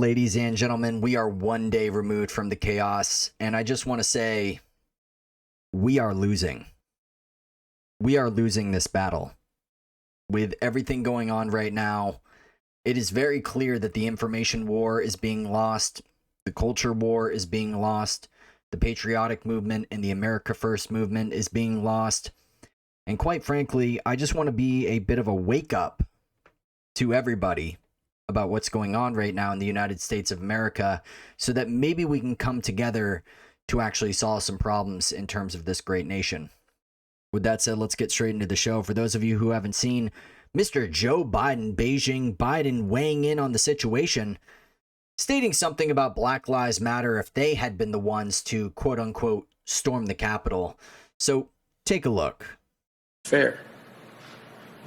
Ladies and gentlemen, we are one day removed from the chaos, and I just want to say, we are losing. We are losing this battle. With everything going on right now, it is very clear that the information war is being lost, the culture war is being lost, the patriotic movement and the America First movement is being lost, and quite frankly, I just want to be a bit of a wake-up to everybody about what's going on right now in the United States of America so that maybe we can come together to actually solve some problems in terms of this great nation. With that said, let's get straight into the show. For those of you who haven't seen Mr. Joe Biden, Beijing Biden weighing in on the situation, stating something about Black Lives Matter if they had been the ones to quote-unquote storm the Capitol. So take a look. Fair.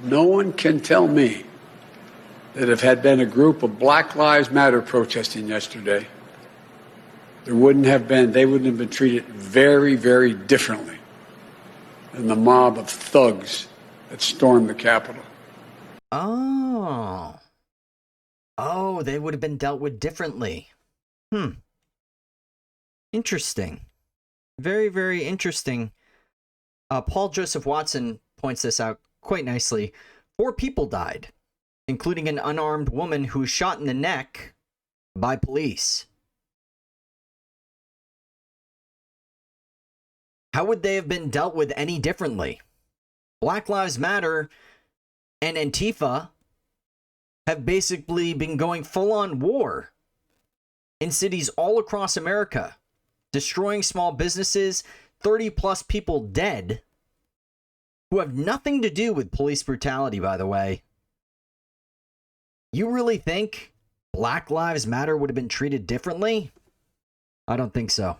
No one can tell me that if had been a group of Black Lives Matter protesting yesterday, they wouldn't have been treated very, very differently than the mob of thugs that stormed the Capitol. Oh, they would have been dealt with differently. Interesting. Very, very interesting. Paul Joseph Watson points this out quite nicely. 4 people died, including an unarmed woman who was shot in the neck by police. How would they have been dealt with any differently? Black Lives Matter and Antifa have basically been going full-on war in cities all across America, destroying small businesses, 30-plus people dead, who have nothing to do with police brutality, by the way. You really think Black Lives Matter would have been treated differently? I don't think so.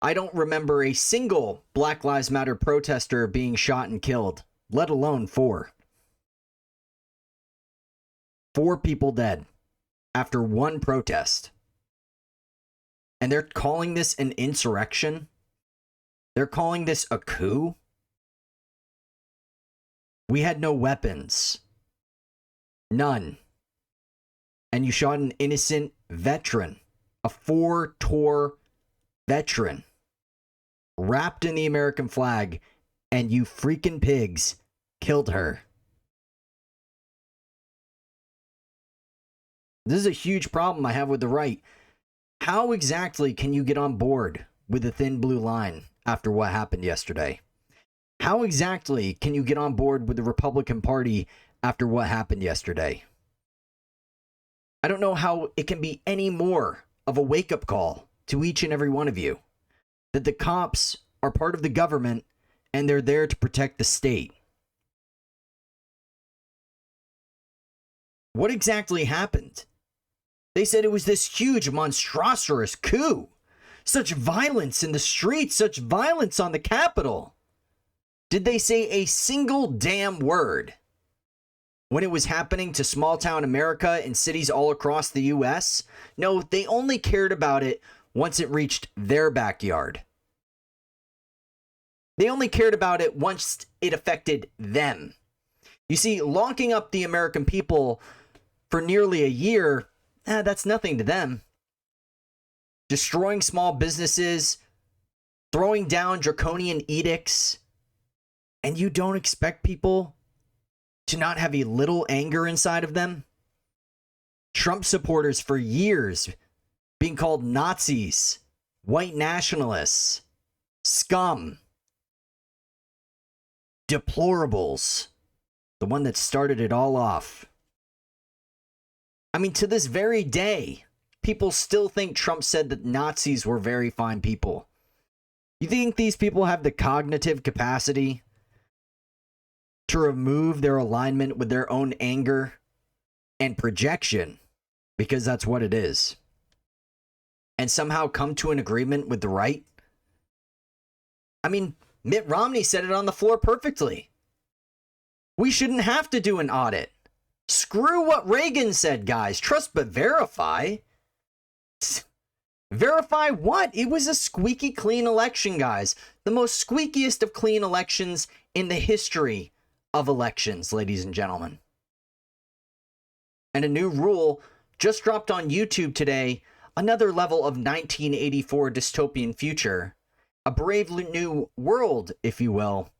I don't remember a single Black Lives Matter protester being shot and killed, let alone 4. 4 people dead after one protest. And they're calling this an insurrection? They're calling this a coup? We had no weapons. None. And you shot an innocent veteran, a 4-tour veteran, wrapped in the American flag, and you freaking pigs killed her. This is a huge problem I have with the right. How exactly can you get on board with the thin blue line after what happened yesterday? How exactly can you get on board with the Republican Party after what happened yesterday? I don't know how it can be any more of a wake-up call to each and every one of you that the cops are part of the government and they're there to protect the state. What exactly happened? They said it was this huge, monstrous coup. Such violence in the streets, such violence on the Capitol. Did they say a single damn word when it was happening to small-town America in cities all across the U.S.? No, they only cared about it once it reached their backyard. They only cared about it once it affected them. You see, locking up the American people for nearly a year, that's nothing to them. Destroying small businesses, throwing down draconian edicts, and you don't expect people to not have a little anger inside of them? Trump supporters for years being called Nazis, white nationalists, scum, deplorables, the one that started it all off. I mean, to this very day, people still think Trump said that Nazis were very fine people. You think these people have the cognitive capacity to remove their alignment with their own anger and projection, because that's what it is, and somehow come to an agreement with the right? I mean, Mitt Romney said it on the floor perfectly. We shouldn't have to do an audit. Screw what Reagan said, guys. Trust but verify. Verify what? It was a squeaky clean election, guys. The most squeakiest of clean elections in the history of elections, ladies and gentlemen. And a new rule just dropped on YouTube today, another level of 1984 dystopian future, a brave new world, if you will,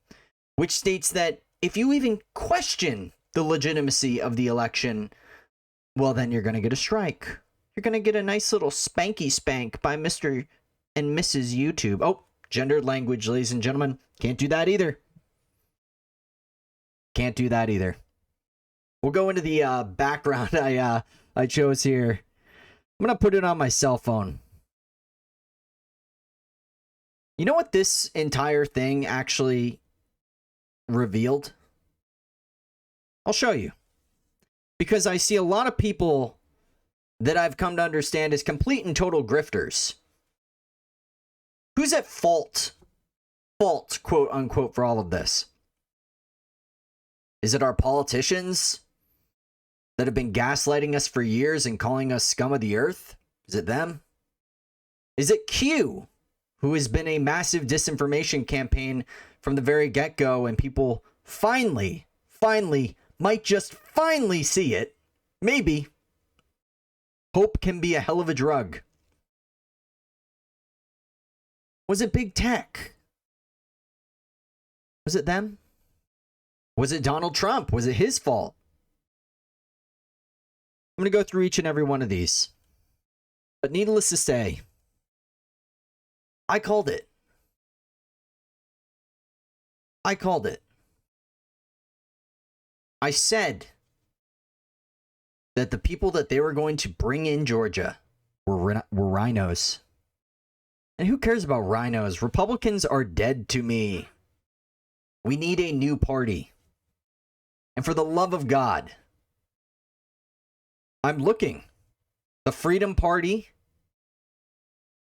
which states that if you even question the legitimacy of the election, well, then you're going to get a strike. You're going to get a nice little spanky spank by Mr. and Mrs. YouTube. Oh, gendered language, ladies and gentlemen. Can't do that either. Can't do that either. We'll go into the background I chose here. I'm going to put it on my cell phone. You know what this entire thing actually revealed? I'll show you. Because I see a lot of people that I've come to understand as complete and total grifters. Who's at fault, quote unquote, for all of this? Is it our politicians that have been gaslighting us for years and calling us scum of the earth? Is it them? Is it Q, who has been a massive disinformation campaign from the very get-go, and people finally, might just finally see it? Maybe. Hope can be a hell of a drug. Was it big tech? Was it them? Was it Donald Trump? Was it his fault? I'm going to go through each and every one of these. But needless to say, I called it. I called it. I said that the people that they were going to bring in Georgia were rhinos. And who cares about rhinos? Republicans are dead to me. We need a new party. And for the love of God, I'm looking. The Freedom Party,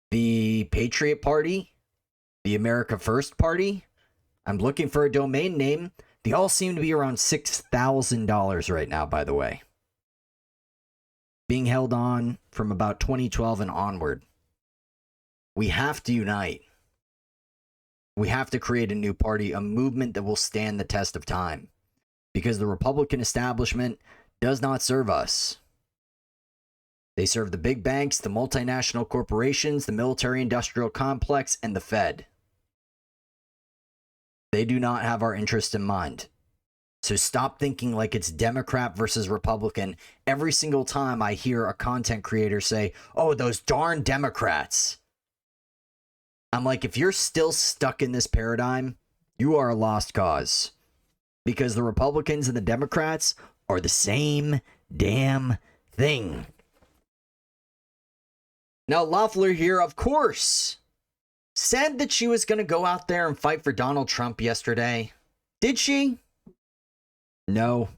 the Patriot Party, the America First Party. I'm looking for a domain name. They all seem to be around $6,000 right now, by the way. Being held on from about 2012 and onward. We have to unite. We have to create a new party, a movement that will stand the test of time. Because the Republican establishment does not serve us. They serve the big banks, the multinational corporations, the military-industrial complex, and the Fed. They do not have our interest in mind. So stop thinking like it's Democrat versus Republican every single time I hear a content creator say, oh, those darn Democrats. I'm like, if you're still stuck in this paradigm, you are a lost cause. Because the Republicans and the Democrats are the same damn thing. Now, Loeffler here, of course, said that she was going to go out there and fight for Donald Trump yesterday. Did she? No.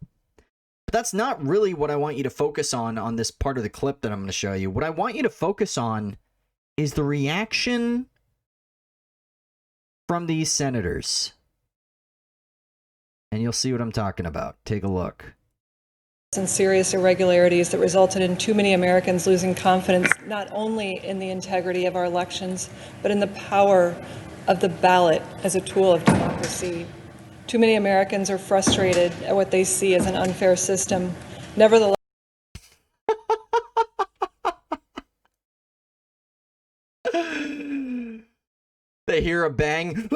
But that's not really what I want you to focus on this part of the clip that I'm going to show you. What I want you to focus on is the reaction from these senators. And you'll see what I'm talking about. Take a look. And serious irregularities that resulted in too many Americans losing confidence not only in the integrity of our elections, but in the power of the ballot as a tool of democracy. Too many Americans are frustrated at what they see as an unfair system. Nevertheless, they hear a bang.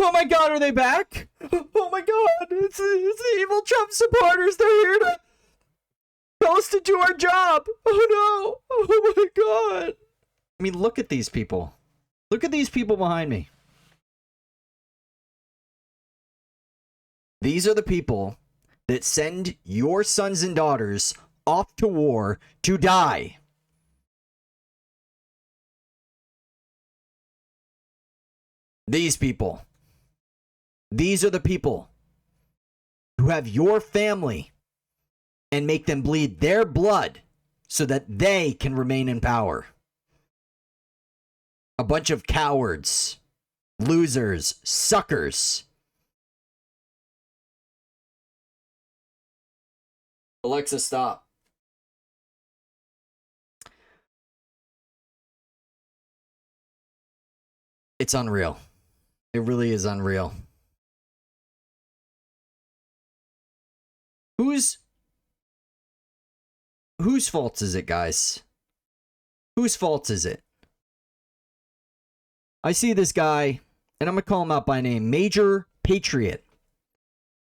Oh my God, are they back? Oh my God, it's the evil Trump supporters. They're here to tell us to do our job. Oh no, oh my God. I mean, look at these people. Look at these people behind me. These are the people that send your sons and daughters off to war to die. These people. These are the people who have your family and make them bleed their blood so that they can remain in power. A bunch of cowards, losers, suckers. Alexa, stop. It's unreal. It really is unreal. whose fault is it, guys? Whose fault is it? I see this guy, and I'm going to call him out by name, Major Patriot.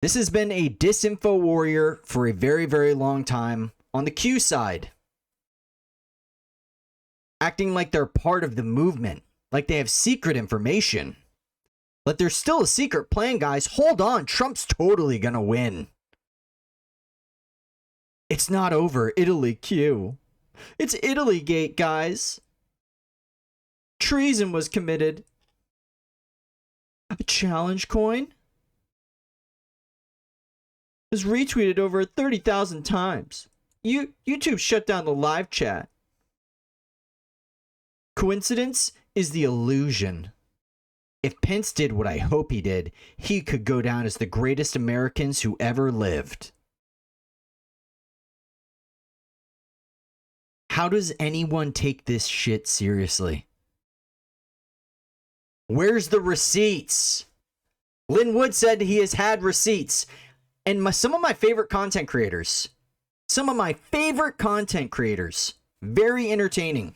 This has been a disinfo warrior for a very, very long time on the Q side. Acting like they're part of the movement, like they have secret information. But there's still a secret plan, guys. Hold on, Trump's totally gonna win. It's not over, Italy Q. It's Italy Gate, guys. Treason was committed. A challenge coin was retweeted over 30,000 times. YouTube shut down the live chat. Coincidence is the illusion. If Pence did what I hope he did, he could go down as the greatest Americans who ever lived. How does anyone take this shit seriously? Where's the receipts? Linn Wood said he has had receipts. And some of my favorite content creators, very entertaining.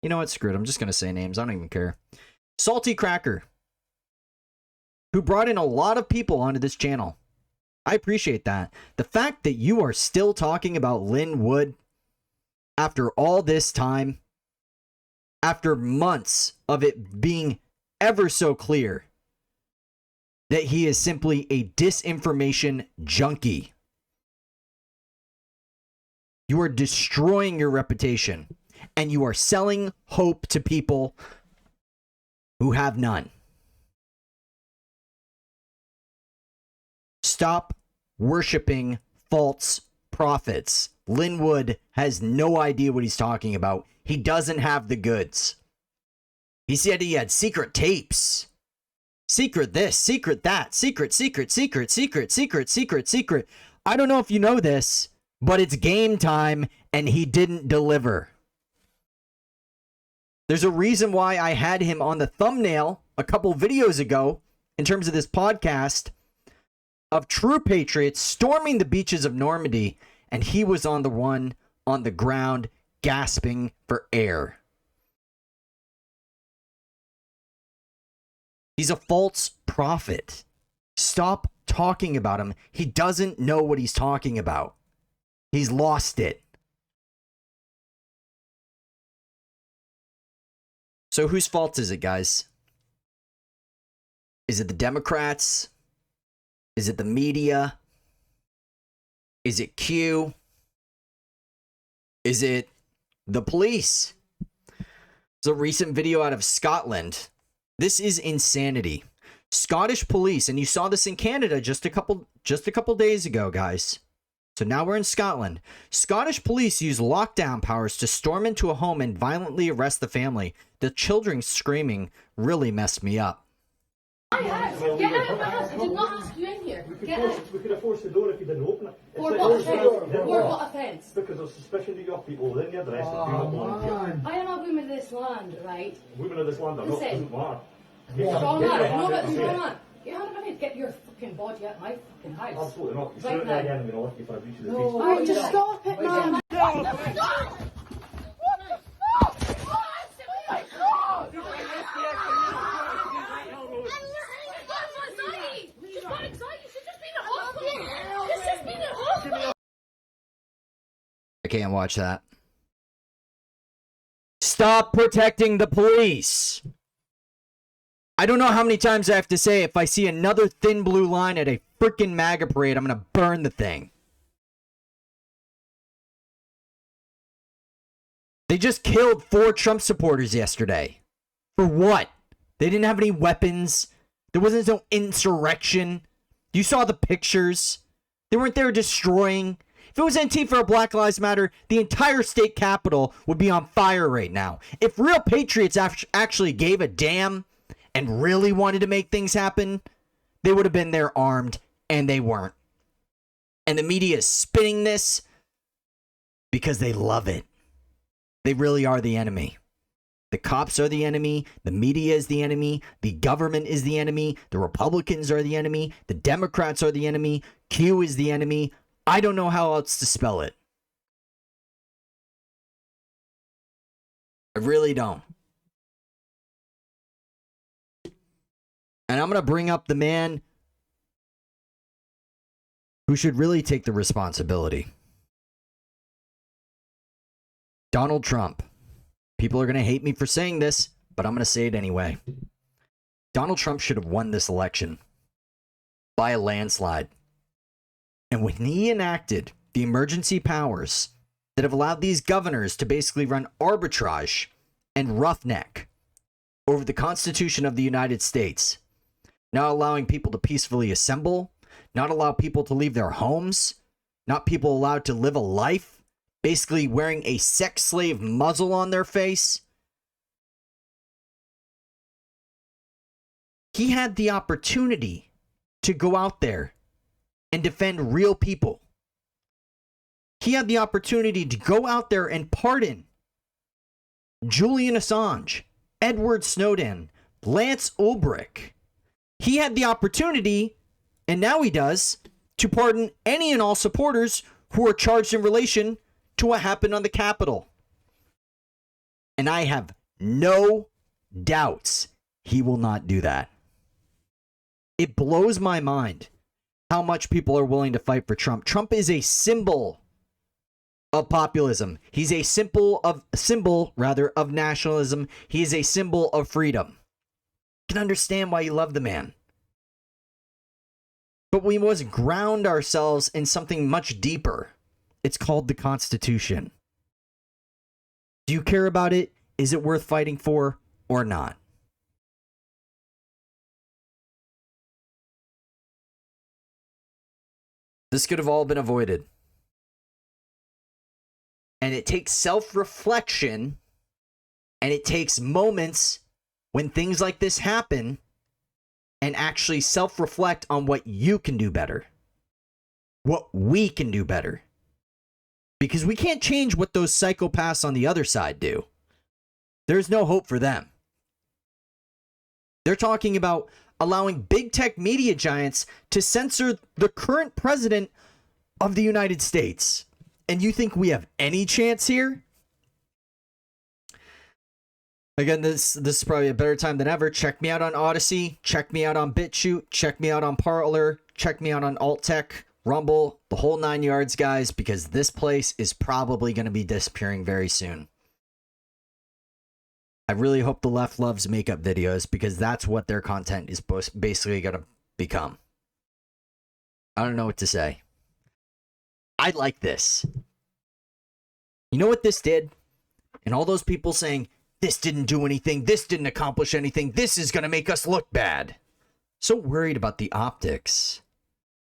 You know what, screw it, I'm just going to say names, I don't even care. Salty Cracker, who brought in a lot of people onto this channel. I appreciate that. The fact that you are still talking about Linn Wood after all this time, after months of it being ever so clear that he is simply a disinformation junkie. You are destroying your reputation, and you are selling hope to people who have none. Stop worshiping false prophets. Linn Wood has no idea what he's talking about. He doesn't have the goods. He said he had secret tapes. Secret this, secret that, secret. I don't know if you know this, but it's game time and he didn't deliver. There's a reason why I had him on the thumbnail a couple videos ago in terms of this podcast of true patriots storming the beaches of Normandy, and he was on the one on the ground gasping for air. He's a false prophet. Stop talking about him. He doesn't know what he's talking about. He's lost it. So whose fault is it, guys? Is it the Democrats? Is it the media? Is it Q? Is it the police? There's a recent video out of Scotland. This is insanity. Scottish police, and you saw this in Canada just a couple days ago, guys. So now we're in Scotland. Scottish police use lockdown powers to storm into a home and violently arrest the family. The children screaming really messed me up. Get out of the house. I did not ask you in here. Get out. We could have forced the door if you didn't open it. For what offence? For what offence? Because of suspicion that you have people within your address that do not belong here. I am a woman of this land, right? Women of this land are not, doesn't matter. Strong man. No, but strong man. Get out of my head. Get your fucking body out of my fucking house. Absolutely not. You Right shoot now. me again, I'm going to lift you for a breach of the peace. Alright, just stop it, man. I can't watch that. Stop protecting the police. I don't know how many times I have to say if I see another thin blue line at a freaking MAGA parade, I'm going to burn the thing. They just killed 4 Trump supporters yesterday. For what? They didn't have any weapons. There wasn't no insurrection. You saw the pictures. They weren't there destroying. If it was Antifa or Black Lives Matter, the entire state capitol would be on fire right now. If real patriots actually gave a damn and really wanted to make things happen, they would have been there armed, and they weren't. And the media is spinning this because they love it. They really are the enemy. The cops are the enemy. The media is the enemy. The government is the enemy. The Republicans are the enemy. The Democrats are the enemy. Q is the enemy. I don't know how else to spell it. I really don't. And I'm going to bring up the man who should really take the responsibility. Donald Trump. People are going to hate me for saying this, but I'm going to say it anyway. Donald Trump should have won this election by a landslide. And when he enacted the emergency powers that have allowed these governors to basically run arbitrage and roughneck over the Constitution of the United States, not allowing people to peacefully assemble, not allow people to leave their homes, not people allowed to live a life, basically wearing a sex slave muzzle on their face. He had the opportunity to go out there and defend real people. He had the opportunity to go out there and pardon Julian Assange, Edward Snowden, Lance Ulbricht. He had the opportunity, and now he does, to pardon any and all supporters who are charged in relation to what happened on the Capitol. And I have no doubts he will not do that. It blows my mind how much people are willing to fight for Trump. Trump is a symbol of populism. He's a symbol of nationalism. He is a symbol of freedom. I can understand why you love the man. But we must ground ourselves in something much deeper. It's called the Constitution. Do you care about it? Is it worth fighting for or not? This could have all been avoided. And it takes self-reflection, and it takes moments when things like this happen and actually self-reflect on what you can do better. What we can do better. Because we can't change what those psychopaths on the other side do. There's no hope for them. They're talking about allowing big tech media giants to censor the current president of the United States. And you think we have any chance here? Again, this is probably a better time than ever. Check me out on Odyssey. Check me out on BitChute. Check me out on Parler. Check me out on AltTech, Rumble, the whole 9 yards, guys, because this place is probably going to be disappearing very soon. I really hope the left loves makeup videos because that's what their content is basically going to become. I don't know what to say. I like this. You know what this did? And all those people saying, this didn't do anything, this didn't accomplish anything, this is going to make us look bad. So worried about the optics.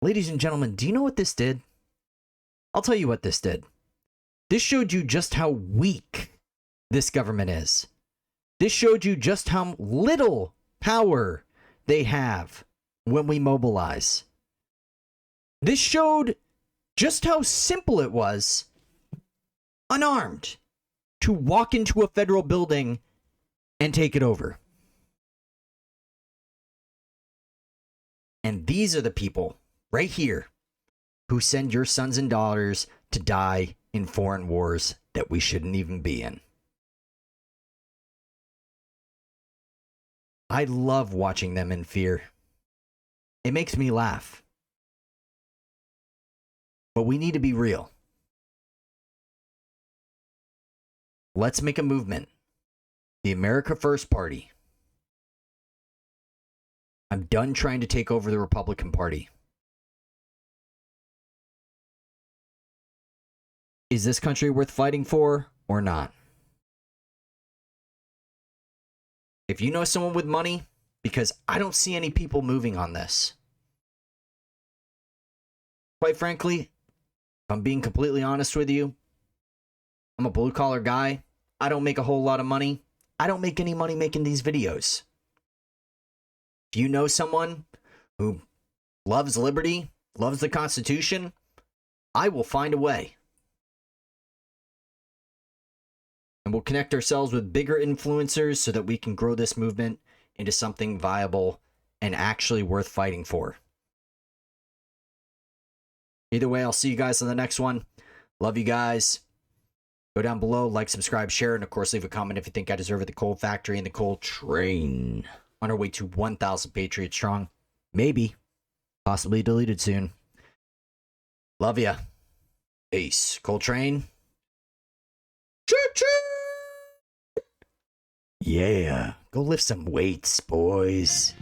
Ladies and gentlemen, do you know what this did? I'll tell you what this did. This showed you just how weak this government is. This showed you just how little power they have when we mobilize. This showed just how simple it was, unarmed, to walk into a federal building and take it over. And these are the people right here who send your sons and daughters to die in foreign wars that we shouldn't even be in. I love watching them in fear. It makes me laugh. But we need to be real. Let's make a movement. The America First Party. I'm done trying to take over the Republican Party. Is this country worth fighting for or not? If you know someone with money, because I don't see any people moving on this. Quite frankly, if I'm being completely honest with you, I'm a blue-collar guy. I don't make a whole lot of money. I don't make any money making these videos. If you know someone who loves liberty, loves the Constitution, I will find a way. And we'll connect ourselves with bigger influencers so that we can grow this movement into something viable and actually worth fighting for. Either way, I'll see you guys on the next one. Love you guys. Go down below, like, subscribe, share, and of course, leave a comment if you think I deserve it. The Coal Factory and the Coal Train. On our way to 1,000 Patriot strong. Maybe. Possibly deleted soon. Love ya. Peace. Coal Train. Choo-choo! Yeah. Go lift some weights, boys.